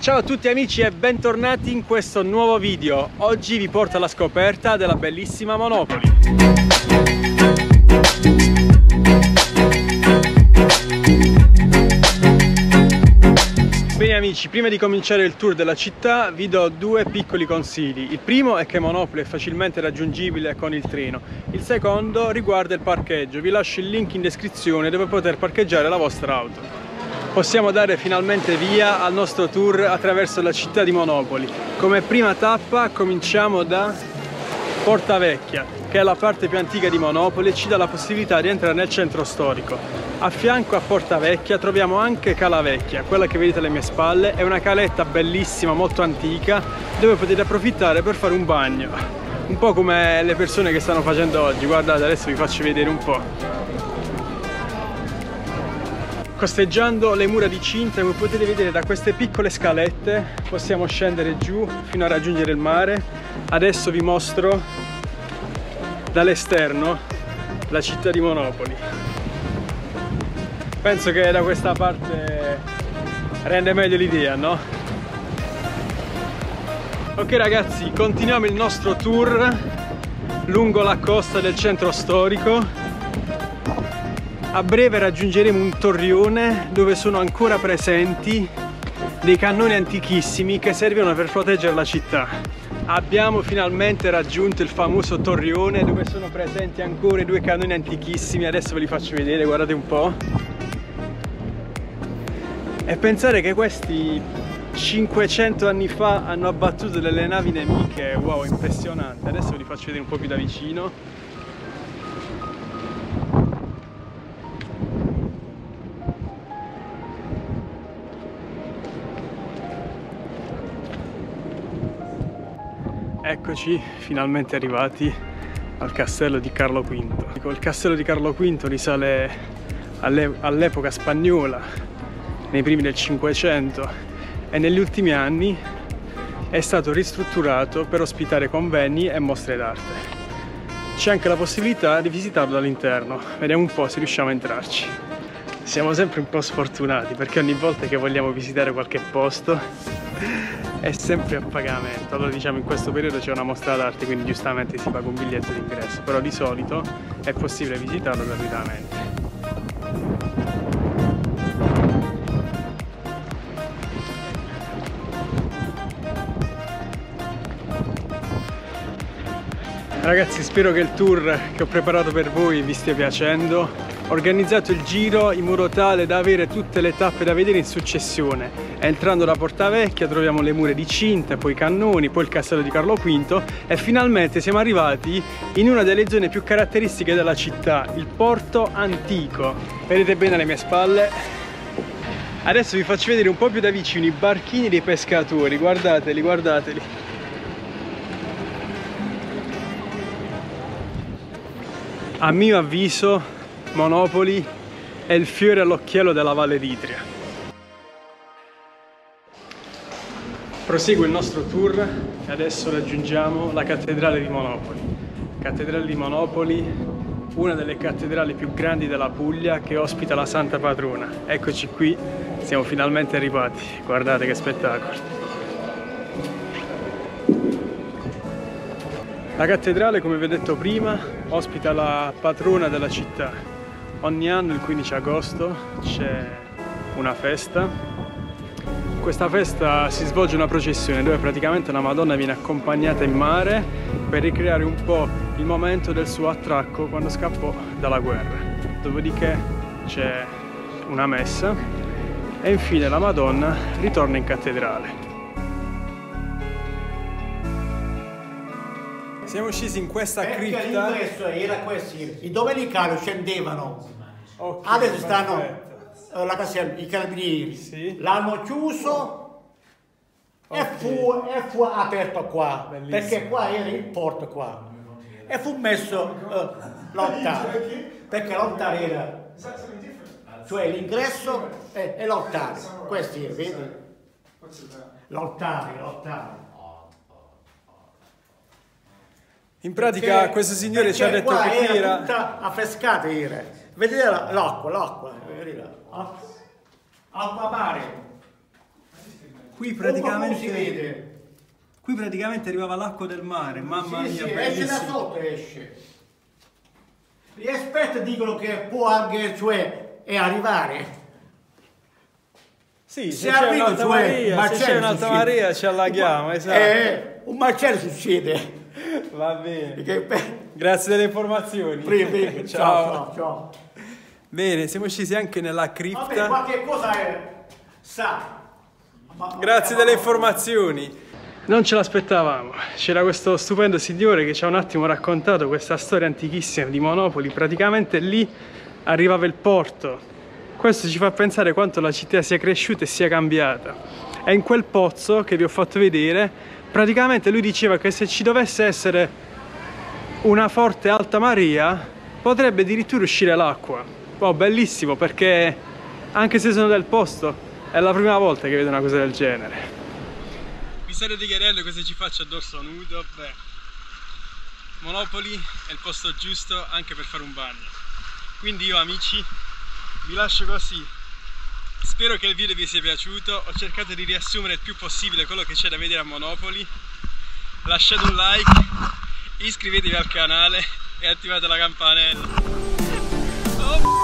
Ciao a tutti amici e bentornati in questo nuovo video. Oggi vi porto alla scoperta della bellissima Monopoli. Bene amici, prima di cominciare il tour della città vi do due piccoli consigli. Il primo è che Monopoli è facilmente raggiungibile con il treno. Il secondo riguarda il parcheggio. Vi lascio il link in descrizione dove poter parcheggiare la vostra auto. Possiamo dare finalmente via al nostro tour attraverso la città di Monopoli. Come prima tappa cominciamo da Porta Vecchia, che è la parte più antica di Monopoli e ci dà la possibilità di entrare nel centro storico. A fianco a Porta Vecchia troviamo anche Cala Vecchia, quella che vedete alle mie spalle. È una caletta bellissima, molto antica, dove potete approfittare per fare un bagno. Un po' come le persone che stanno facendo oggi. Guardate, adesso vi faccio vedere un po'. Costeggiando le mura di cinta, come potete vedere da queste piccole scalette, possiamo scendere giù fino a raggiungere il mare. Adesso vi mostro dall'esterno la città di Monopoli. Penso che da questa parte rende meglio l'idea, no? Ok ragazzi, continuiamo il nostro tour lungo la costa del centro storico. A breve raggiungeremo un torrione dove sono ancora presenti dei cannoni antichissimi che servivano per proteggere la città. Abbiamo finalmente raggiunto il famoso torrione dove sono presenti ancora i due cannoni antichissimi. Adesso ve li faccio vedere, guardate un po'. E pensare che questi 500 anni fa hanno abbattuto delle navi nemiche, wow, impressionante. Adesso ve li faccio vedere un po' più da vicino. Eccoci finalmente arrivati al castello di Carlo V. Il castello di Carlo V risale all'epoca spagnola, nei primi del 500, e negli ultimi anni è stato ristrutturato per ospitare convegni e mostre d'arte. C'è anche la possibilità di visitarlo dall'interno. Vediamo un po' se riusciamo a entrarci. Siamo sempre un po' sfortunati perché ogni volta che vogliamo visitare qualche posto è sempre a pagamento. Allora diciamo in questo periodo c'è una mostra d'arte, quindi giustamente si paga un biglietto d'ingresso, però di solito è possibile visitarlo gratuitamente. Ragazzi, spero che il tour che ho preparato per voi vi stia piacendo. Ho organizzato il giro in modo tale da avere tutte le tappe da vedere in successione. Entrando da Porta Vecchia troviamo le mura di cinta, poi i cannoni, poi il castello di Carlo V e finalmente siamo arrivati in una delle zone più caratteristiche della città, il porto antico. Vedete bene alle mie spalle. Adesso vi faccio vedere un po' più da vicino i barchini dei pescatori, guardateli, guardateli. A mio avviso Monopoli è il fiore all'occhiello della Valle d'Itria. Prosegue il nostro tour e adesso raggiungiamo la cattedrale di Monopoli. Cattedrale di Monopoli, una delle cattedrali più grandi della Puglia, che ospita la Santa Patrona. Eccoci qui, siamo finalmente arrivati. Guardate che spettacolo. La cattedrale, come vi ho detto prima, ospita la patrona della città. Ogni anno il 15 agosto c'è una festa. In questa festa si svolge una processione dove praticamente la Madonna viene accompagnata in mare per ricreare un po' il momento del suo attracco quando scappò dalla guerra. Dopodiché c'è una messa e infine la Madonna ritorna in cattedrale. Siamo scesi in questa cripta. L'ingresso era questo, i domenicali scendevano, Okay, adesso stanno perfetto. la casella, i carabinieri, Sì. l'hanno chiuso e fu aperto qua, Bellissimo. perché qua era il porto qua, e fu messo l'altare, perché l'altare era, cioè l'ingresso e l'altare, questi era, vedi? L'altare. In pratica questo signore ci ha detto qua che qui era tutta affrescata, vedete l'acqua, acqua mare. Qui si praticamente, vede. qui praticamente arrivava l'acqua del mare, mamma mia, Sì, esce bellissimo. da sotto, esce. Gli esperti dicono che può anche, cioè, arrivare. Sì, Se se c'è arriva, un'alta cioè, marea, se macello c'è un'alta succede. marea ci allaghiamo, esatto. Un macello succede. Va bene. Perché, Grazie delle informazioni. prima, Ciao. ciao. Bene, siamo scesi anche nella Vabbè, cripta. qualche cosa sa. Grazie delle informazioni. Non ce l'aspettavamo. C'era questo stupendo signore che ci ha un attimo raccontato questa storia antichissima di Monopoli. Praticamente lì arrivava il porto. Questo ci fa pensare quanto la città sia cresciuta e sia cambiata. E in quel pozzo che vi ho fatto vedere, praticamente lui diceva che se ci dovesse essere una forte alta marea, potrebbe addirittura uscire l'acqua. Wow, bellissimo, perché anche se sono del posto, è la prima volta che vedo una cosa del genere. Miserio di Gherello, cosa ci faccio a dorso nudo? Beh, Monopoli è il posto giusto anche per fare un bagno. Quindi io, amici, vi lascio così. Spero che il video vi sia piaciuto. Ho cercato di riassumere il più possibile quello che c'è da vedere a Monopoli. Lasciate un like, iscrivetevi al canale e attivate la campanella. Oh.